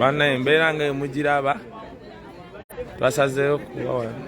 Bana embeera nga emugiraba twasazeeyo kuba wano.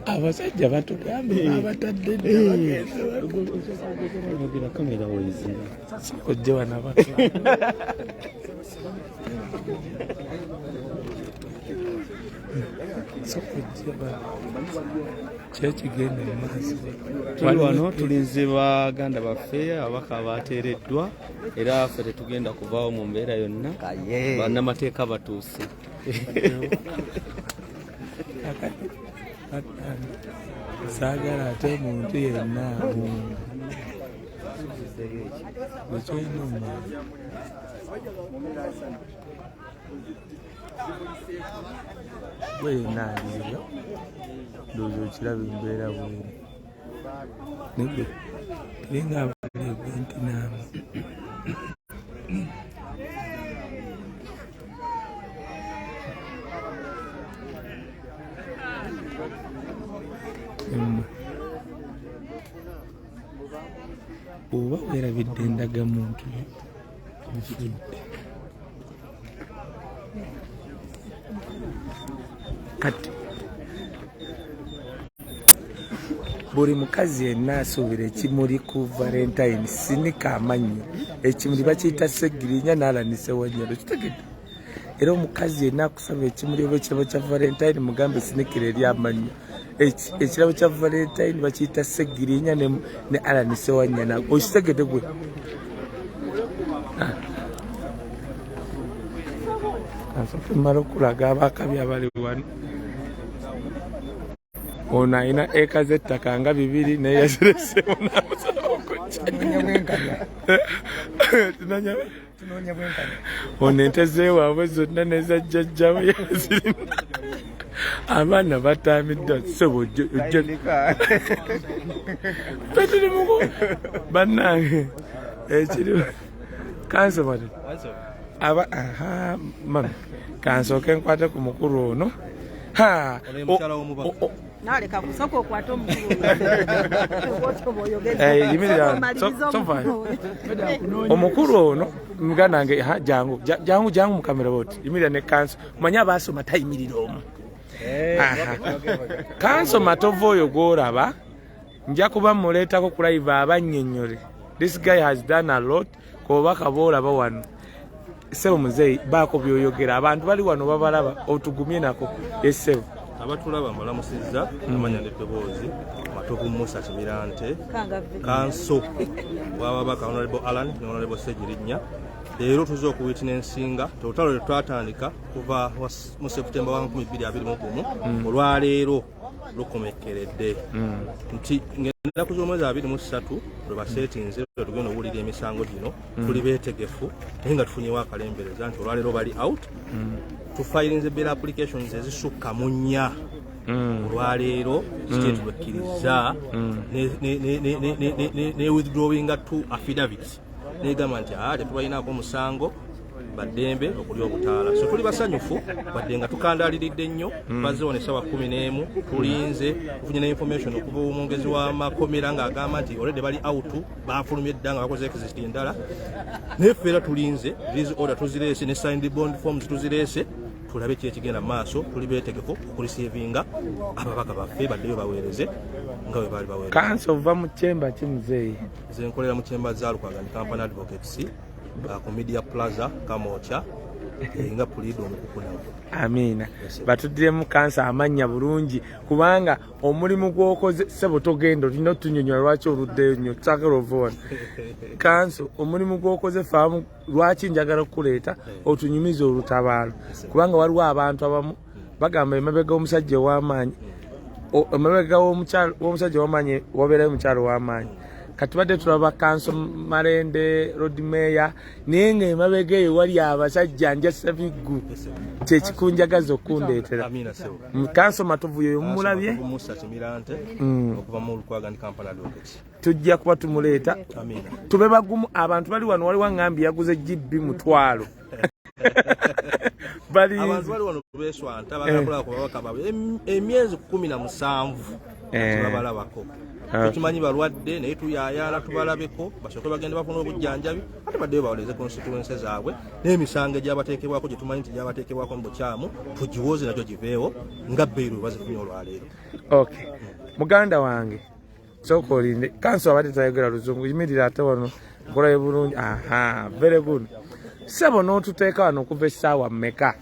Abasajja batugambye abatadde kamera wezi ojje wana batu kyekigenda mumaaso tuli wano tulinze baganda baffe abaka bateereddwa era ffe tetugenda kuvaawo mu mbeera yonna bannamateeka batuuse. saagala ate muntu yenna ekyolina omuntu gwe yenna aliyo ndowooza okiraba embeera bweri naye tiringa abaleebwe nti naamu oba weerabidde endagamuntu ofudde kati buli mukazi yenna asuubira ekimuli ku valentine sinika amannyo ekimuli bakiyita Ssegilinya n'Alani Sewanyana kitegedde era omukazi yenna akusaba ekimuli oba ekirabo kya valentine mugambe sinikira eri amannyo ekirabo kya valentine bakiyita Ssegilinya ne Alani Sewanyana okitegedde gwe kansooke mmala okulaga abakabi abali wano. Ono alina eka z'ettaka nga 2 naye yaziresemu n'amusaba ono ente zeewaabwe zonna nezajjajjawe yazirina abaana batamiddwa sebo petuli muku bannange ekiri kansomate mami kansooke nkwate ku mukulu ono naleka kusoko kwata omukulu ono muganda wange jangu mukamera boti yimirira ne kanso manya abasoma tayimirira omu kanso matovu oyo gw'olaba nja kuba muleetako ku live abannyonnyole. This guy has done a lot kubaka boolaba wano Sebo muzeyi baako byoyogera abantu bali wano babalaba otugumye nako esebo abatulaba mbalamusizza amanya n'eddoboozi Matovu Musa Kimirante kanso wababaka Honorable Alan ne Honorable Ssegilinya. Leero tuzo okuwitnessinga totalo lwe twatandika kuva mu September 2021 olwaleero lukomekeredde nti ngenda kuzomwezi 23 lwe basetinze tugenda okuwulira emisango gino tuli beetegefu naye nga tufunyewo akalembereza nti olwaleero bali out tufayirinze bill applications ezisukka mu 4 olwaleero state lwekkiriza ne withdrawing 2 affidavits negamba nti tetubalinaako musango baddembe okuli obutaala so tuli basanyufu wadde nga tukandaliridde nnyo bazzewo ne sawa 11 tulinze tufunye ne information okuva omwongezi w'amakomera ng'agamba nti already bali out bafulumye edda nga bakoze exit endala naye ffe era tulinze these order tuzireese ne signed bond forms tuzireese tulabe ki ekigenda mu maaso tuli beetegefu okulisievinga ababaka baffe baddeyo baweereze nga bwe baali baweereze. Kanso ova mu kyemba kimuzeeyi nze nkolera mu kyemba za Lukwagani Company Advocates ku Media Plaza Kamocha nga pulido omukukuna. Amiina batuddiremu kansa amanya bulungi kubanga omulimu gw'okoze sebo togenda olina otunyonyola lwaki oluddeyo nnyo tsakala ovona kanso omulimu gw'okoze faamu lwaki njagala okuleeta otunyumiza olutabaalo kubanga waliwo abantu abamu bagamba emabega omusajja ow'amaanyi emabega w'omusajja ow'amaanyi wabeerayo omukyalo w'amaanyi kati badde tulaba kanso Malende road mayor naye nga emabega eyo wali abasajja njasa biggu kyekikunjagaza okundeetera kanso Matovu yoyo mumulabye Musa Kimirante okuva mu Lukwagani Company Advocates tujja kuba tumuleeta tube bagumu abantu bali wano wali waŋŋambi yaguze GB 1,000 abantu bali wano beswanta bagakola ku babaka baabwe emyezi 17 tubabalabako tukimanyi balwadde naye tuyayaala tubalabeko basooke bagende bafuna obujjanjabi ate baddeyo bawoleze constituency zaabwe n'emisango egyabateekebwako gye tumanyi nti gyabateekebwako mu bukyamu tugiwoze nakyo giveewo nga bbeeru bazifunye olwaleero. Okay, muganda wange sooka olinde kanso abadde tayogera luzungu yimirira ate wano nkolayo bulungi. Aha, very good. Sebo n'otuteeka wano okuva essaawa mmeka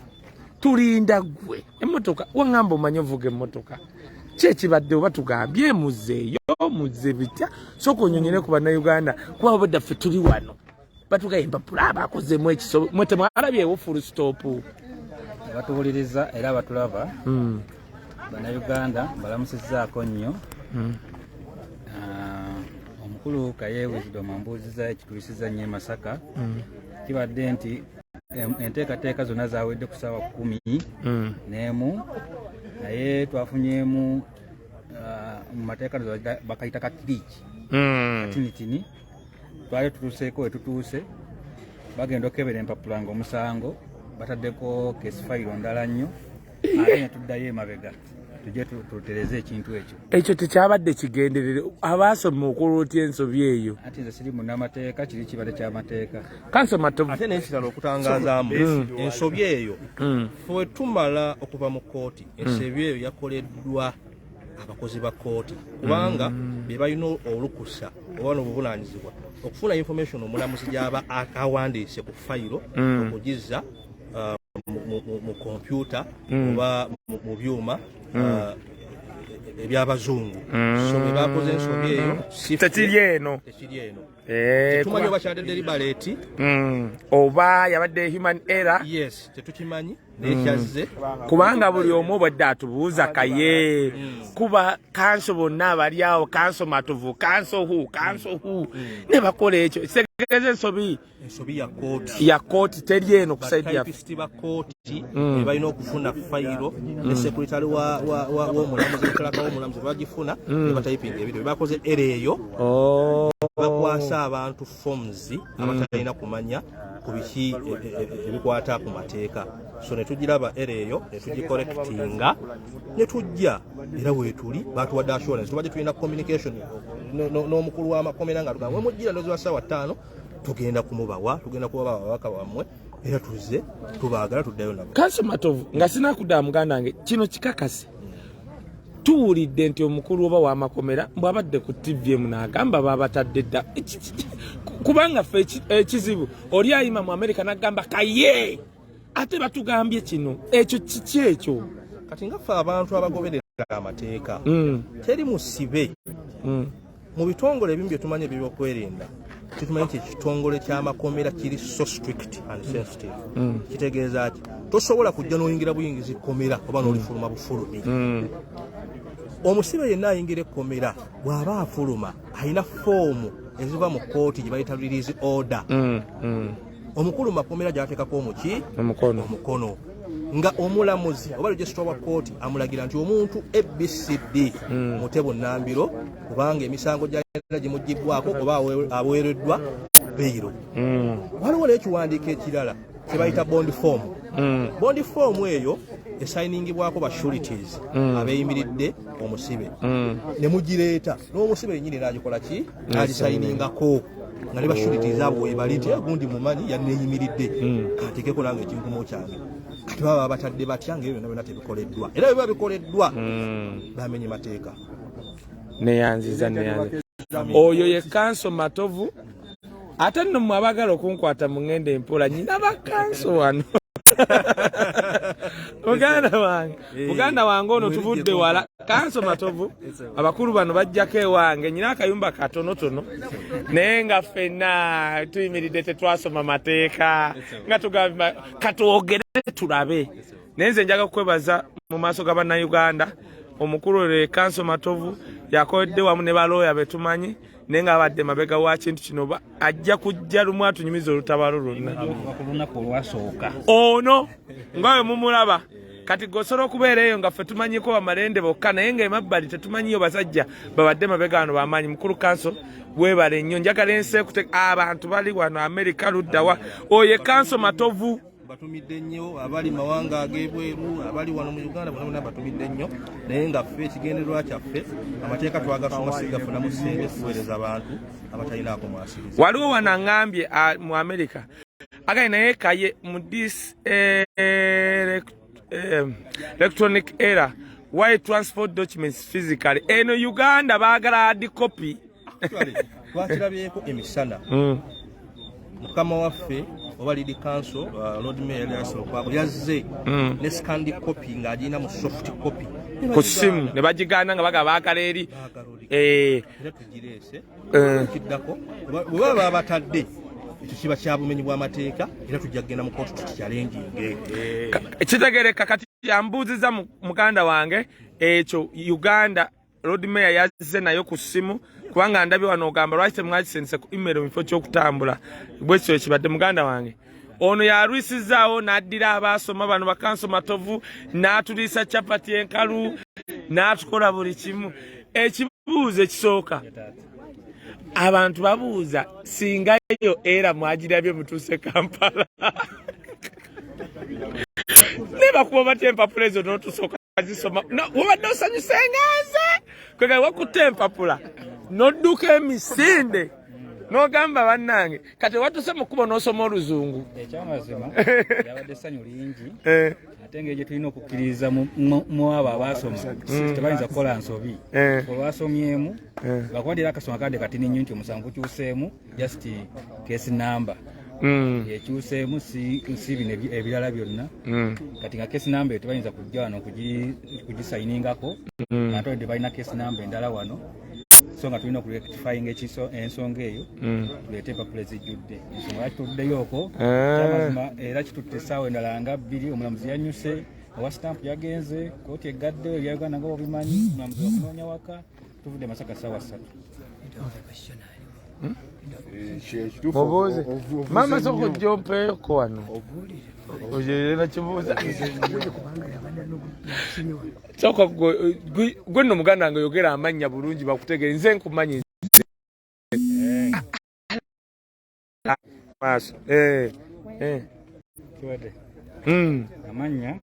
tulinda gwe emmotoka waŋŋamba omanyi ovuga emmotoka kyekibadde oba tugambye muzeeyo muze bitya sooka onyonyere ku bannayuganda kuba obadde ffe tuli wano batugaye empapula abakozemu ekisobo mwe temwalabyewo full stop batuwuliriza era batulaba bannayuganda balamusizzaako nnyo. Omukulu Wisdom ambuuziza ekituyisiza nnyo e Masaka kibadde nti enteekateeka zonna zawedde ku ssaawa 11 naye twafunyeemu mu mateeka bakayita kakiriiki katinitini twali tutuuseeko we tutuuse bagenda okebera empapula ng'omusango bataddeko kesifayiro ndala nnyo ate ne tuddayo emabega tujje tutereze ekintu ekyo tekyabadde kigenderere abaasoma okulota ensobi eyo ate nze siri munnamateeka kiri kibadde kyamateeka kanso matovu ate n'ekirala okutangazaamu ensobi eyo fwe tumala okuva mu kooti ensobi eyo yakoleddwa abakozi ba kooti kubanga be balina olukusa oba n'obuvunaanyizibwa okufuna information omulamuzi gy'aba awandiise ku fayiro okugizza mu kompyuta oba mu byuma ebyabazungu so bwe bakoze ensobi eyo tekiri eno tumanyi oba kyadde deliberate oba yabadde human error. Yes, tetukimanyi nekyazze kubanga buli omu bwadde atubuuza kaye kuba kanso bonna abali awo kanso matovu kanso hu ne bakola ekyo segeza ensobi ya kooti teri eno kusaidia typist ba kooti balina okufuna fayiro ne secretary w'omulamuzi mutalakawo omulamuzi bagifuna ne batayipinga ebintu bakoze ereeyo bakwasa abantu forms abatalina kumanya ku biki ebikwata ku mateeka so ne tugiraba ereeyo ne tugikollectinga ne tujja era weetuli batuwadde assurance tubadde tulina communication n'omukulu w'amakomera nga tugamba mujjira ndozi wa ssaawa 5 tugenda kumubawa tugenda kubawa ababaka wammwe era tuzze tubaagala tuddayo nabo. Kanso Matovu nga sinakudda muganda wange kino kikakase tuwulidde nti omukulu oba w'amakomera bw'abadde ku TVM n'agamba babatadde dda kubanga ffe ekizibu oli ayima mu Amerika n'agamba kaye ate batugambye kino ekyo kiki ekyo kati nga ffe abantu abagoberera amateeka teri musibe mu bitongole ebimu bye tumanyi ebyokwerinda tumanyi nti ekitongole ky'amakomera kiri so strict and sensitive kitegeeza ki tosobola kujja n'oyingira buyingizi komera oba n'olifuluma bufulumi omusibe yenna ayingira ekkomera bw'aba afuluma alina foomu eziva mu kooti gye bayita release order omukulu makomera gy'ateekako omuki omukono nga omulamuzi oba registrar wa kooti amulagira nti omuntu ABCD Mutebo Nambiro kubanga emisango gy'ayina gimuggibwako oba aweereddwa beyiro waliwo n'ekiwandiiko ekirala kye bayita bond form bond form eyo esayiningibwako ba sureties abeeyimiridde omusibe ne mugireeta n'omusibe yennyini n'agikola ki n'agisayiningako nga ne ba sureties abo webali nti gundi mumanyi yanneeyimiridde kateekeko nange ekinkumu kyange kati baba batadde batya nga ebyo byonna tebikoleddwa era biba bikoleddwa bamenye mateeka neyanziza oyo ye Kanso Matovu ate nno mmwe abagala okunkwata mu ngenda empola nyina bakanso wano muganda wange ono tuvudde wala Kanso Matovu abakulu bano bajjako ewange nyina akayumba katonotono naye nga ffenna tuyimiridde tetwasoma mateeka nga tugamba katwogere tulabe naye nze njaga kukwebaza mu maaso ga bannayuganda omukulu le Kanso Matovu yakoledde wamu ne balooya betumanyi naye nga abadde mabega wa kintu kino ajja kujja lumu atunyumiza olutabalo lwonna ono nga we mumulaba kati gosobola okubeera eyo nga ffe tumanyiko bamalende bokka naye nga emabbali tetumanyiyo basajja babadde mabega wano bamaanyi mukulu Kanso weebale nnyo njagala ensi abantu bali wano Amerika luddawa oyo Kanso Matovu batumidde nnyo abali mawanga ag'ebweru abali wano mu Uganda bonna batumidde nnyo naye nga ffe ekigendererwa kyaffe amateeka twagasoma sigafunamu ssente kuweereza abantu abatalinaako mwasiriza. Waliwo wanangambye mu America agaye naye kaye mu this electronic era why transport documents physically eno Uganda baagala hard copy. Twakirabyeko emisana mukama waffe oba Lead Council Lord Mayor yasokwako yazze ne scanned copy ng'agina mu soft copy ku simu ne bagigana nga bagaba akaleri era tugirese kiddako bwe batadde tukiba kya bumenyi bw'amateeka era tujja kugenda mu kooti tukyalenginge ekitegereka kati yambuuziza muganda wange ekyo Uganda Lord Mayor yazze nayo ku simu kubanga ndabye wano ogamba lwaki temwakisense ku email mu kifo ky'okutambula bwekyo ekibadde muganda wange ono yarwisizaawo n'addira abaasoma bano bakanso matovu n'atuliisa capati enkalu n'atukola buli kimu. Ekibuuzo ekisooka abantu babuuza singayo era mwagirabye mutuuse Kampala ne bakuba batya empapula ezo n'otusooka zisoma wabadde osanyuse nganze kwega wakutte empapula n'odduka emisinde n'ogamba bannange kati watuse mu kkubo n'osoma oluzungu. Ekyamazima yabadde ssanyu lingi ate ng'egye tulina okukkiriza mu abo abaasoma tebayinza kukola nsobi olwasomyemu bakuwadira akasoma kadde katini nnyo nti omusango gukyuseemu just case number yekyuseemu si bino ebirala byonna kati nga case number tebayinza kujja wano kugisayiningako ate tebalina case number endala wano so nga tulina okurectifying ensonga eyo tuleete empapula ezijjudde ensonga lwaki tuddeyo okwo kyamazima era kitutte essaawa endala nga 2 omulamuzi yanyuse owa stamp yagenze kooti eggaddeyo ebya Uganda nga obimanyi omulamuzi wakunoonya waka tuvudde Masaka ssaawa 3. Mubuuze mama soko gyompeeko wano ojerera kibuuza soko gwe nno muganda wange yogera amannya bulungi bakutegere nze nkumanyi maaso kiwadde amanya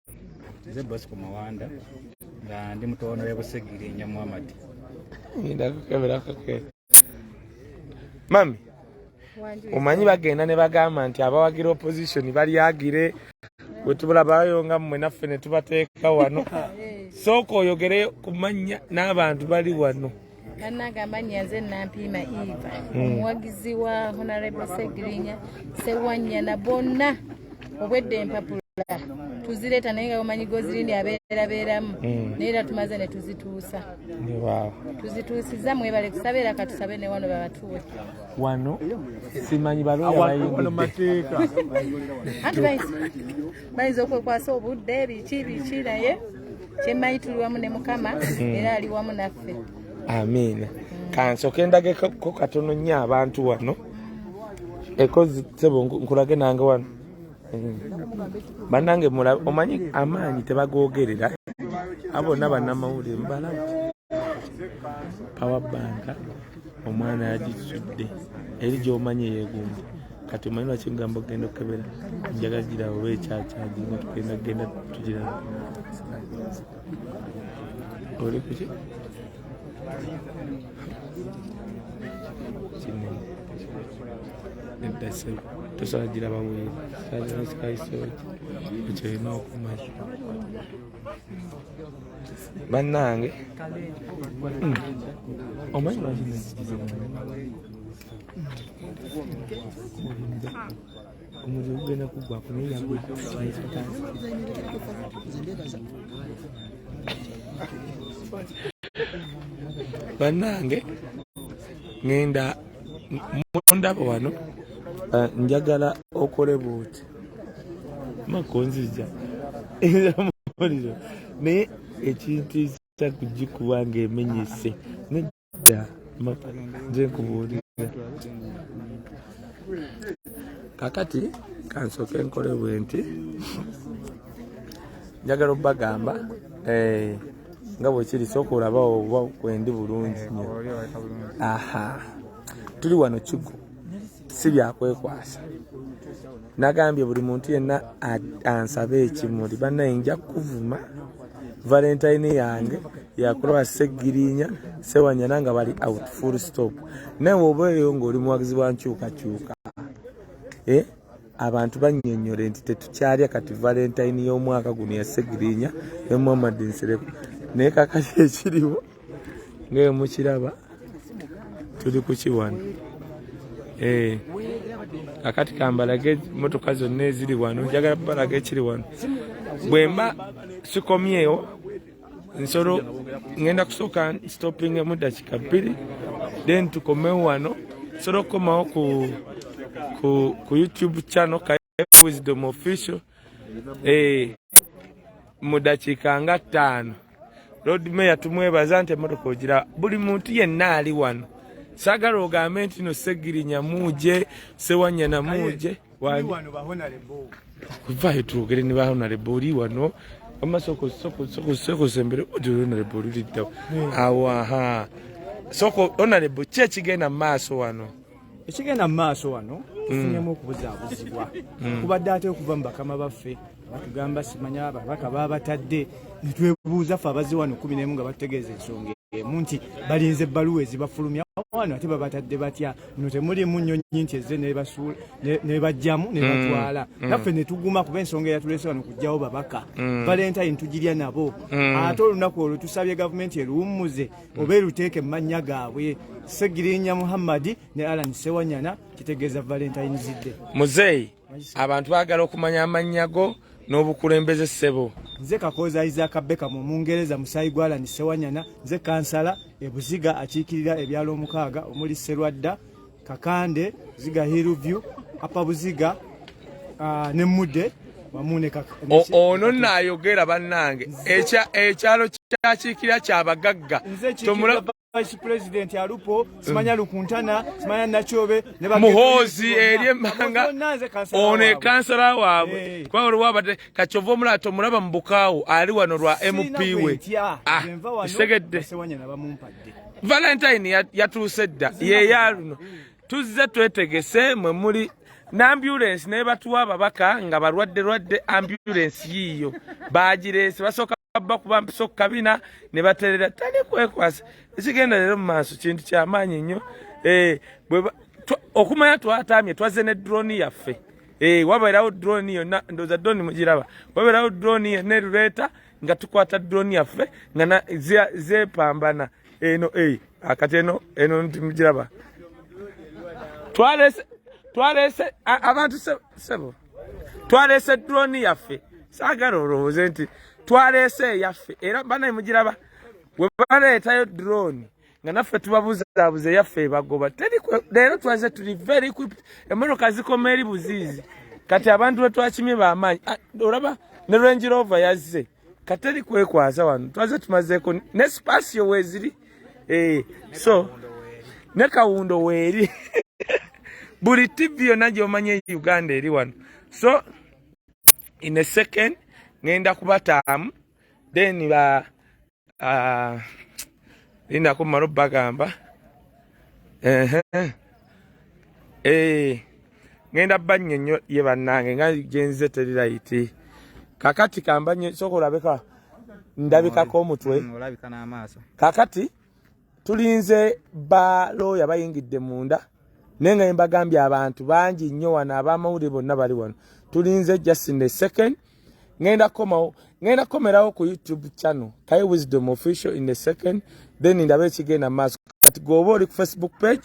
nze Bosco Mawanda nga ndi mutono Ssegilinya Muhammad ndakukebera mami omanyi bagenda ne bagamba nti abawagira opposition balyagire wetubula bayonga mmwe naffe ne tubateeka wano sooka oyogere ku mannya n'abantu bali wano. Nanaga amanya nze Nampiima Eva omuwagizi wa Honorable Ssegilinya Sewanyana bonna obwedde empapula tuzireeta naye nga omanyi gozirindi abeerabeeramu naye era tumaze ne tuzituusa tuzituusiza mwebale kusabeera Katusabe ne wano babatuwe wano simanyi balooya bayingidde anti bayinza okwekwasa obudde biki naye kyemmanyi tuli wamu ne Mukama era ali wamu naffe. Amiina. Kansooke ndageko katono nnyo abantu wano ekozi sebo nkulage nange wano bannange omanyi amaanyi tebagoogerera abonna bannamawulire mbalaba power bank omwana yagisudde eri gy'omanyi yeegumba kati omanyi lwaki ngamba ogenda okebera njagala gira oba ekyakyaji nga tugenda tugiraba oli kuki tosobola giraba bweru sikaisoki ekyo olina okumanya bannange omanyi omuliro gugenda kuggwako naye yagwe bannange ngenda mundaba wano njagala okole buuti makonzija muliro naye ekintu kyakugikuba ng'emenyese nedda nze nkubuulira kakati kansooke nkole bwe nti njagala obbagamba nga bwekiri sooka olabawo oba kwendi bulungi nnyo. Aha tuli wano Kigo si byakwekwasa. Nagambye buli muntu yenna ansabe ekimuli bannayinja kuvuma Valentine yange yakulaba Ssegilinya Sewanyana nga bali out full stop. Nawe obeeyo ng'oli muwagizi wa nkyukakyuka abantu bannyonnyole nti tetukyalya kati Valentine y'omwaka guno ya Ssegilinya ne Muhammad Nsereko naye kakati ekiriwo ngaye mukiraba tuli ku kiwano kakati kambalage motoka zonna eziri wano njagala balage ekiri wano bwemba sikomyewo nsolo ngenda kusooka stopping emu dakika 2 then tukomewo wano nsolo okukomawo ku YouTube channel Kaye Wisdom Official mu dakiika nga 5 Road Mayor tumwebaza nti emotoka ogira buli muntu yenna ali wano sagala ogambe nti no Ssegilinya muje Sewanyana muje wano bahonalebo kuvayo tuogere ne bahonalebo oli wano soko sembere honorable liddawo awaha soko honorable kye kigenda mu maaso wano ekigenda mu maaso wano tufunyemu okubuzaabuzibwa kubadde ate okuva mu bakama baffe batugamba simanya ababaka babatadde netwebuuza ffe abazi wano 11 nga bategeeza ensonga emu nti balinze ebbaluwa ezibafulumya wano ate babatadde batya muno temulimu nnyonyi nti ezze ne bajjamu ne batwala naffe ne tuguma kuba ensonga eyatuleese wano kujjawo babaka Valentine tugirya nabo ate olunaku olwo tusabye gavumenti eruwummuze oba eruteeke mu mannya gaabwe Ssegilinya Muhammad ne Alan Sewanyana kitegeeza Valentine zidde muzeeyi abantu baagala okumanya amannya go n'obukulembeze ssebo nze Kakoza Isaac Beka mu Mungereza musayi gwa Alan Sewanyana nze kansala ebuziga akiikirira ebyalo omukaaga omuli Serwadda Kakande Ziga Hillview Apabuziga ne Mudde wamune ono naayogera bannange ekyalo kyakiikirira kyabagagga Vice President alupo simanya Lukuntana simanya Nachobe ne muhozi eri emmanga ono kansala waabwe kwa olwabadde Kachovu omulato mulaba mu Bukaawo ali wano lwa MP we segedde Valentine yatuuse dda yeyaluno tuzze twetegese mwe muli n'ambulance ne batuwa ababaka nga balwadde ambulance yiyo bagireese basooka bakuba mpiso kabina ne baterera tali kwekwasa ekigenda leero mu maaso kintu kyamaanyi nnyo okumanya twatamye twaze ne drone yaffe wabeerawo drone yonna ndowooza drone mugiraba wabeerawo drone yonna eruleeta nga tukwata drone yaffe nga zeepambana eno akati eno nti mugiraba twaleese abantu sebo twaleese drone yaffe saagala olowooze nti twaleese yaffe era banayi mugiraba we baleetayo drone nga naffe tubabuzaabuze yaffe ebagoba leero twaze tuli very equipped emmotoka zikoma eri buziizi kati abantu be twakimye bamaanyi olaba ne Range Rover yazze kateri kwekwasa wano twaze tumazeeko ne spasio weeziri so ne Kawundo weeri buli TV yonna gy'omanya Uganda eri wano so in a second ngenda kubataamu then linda kumalo bagamba ngenda bannyonnyo ye bannange nga genze teriraiti kakati kambanye soko olabeka ndabikako omutwe olabika n'amaaso kakati tulinze balooya bayingidde munda naye nga mbagambye abantu bangi nnyo wano ab'amawulire bonna bali wano tulinze just in a second ngenda komerawo ku YouTube channel Kaye Wisdom Official in a second then ndabe kigenda maaso kati goba oli ku Facebook page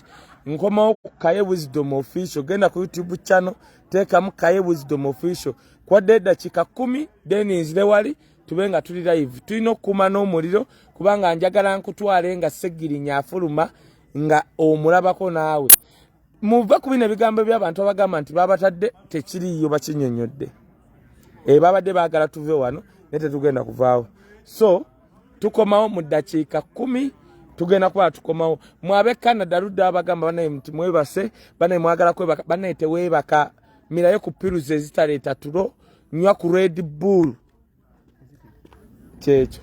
nkomawo ku Kaye Wisdom Official genda ku YouTube channel teekamu Kaye Wisdom Official kwadde dakiika 10 then nzire wali tubenga tuli live tulina okukuma n'omuliro kubanga njagala nkutwale nga Ssegilinya afuluma nga omulabako naawe muva ku bino ebigambo by'abantu abagamba nti babatadde tekiriyo bakinyonnyodde babadde baagala tuve wano naye tetugenda kuvaawo so tukomawo mu dakiika 10 tugenda kuba tukomawo mwabe Canada ludda abagamba banaye nti mwebase banaye mwagala kwebaka banaye teweebaka mirayo ku piruzi ezitaleeta tulo nywa ku Red Bull kyekyo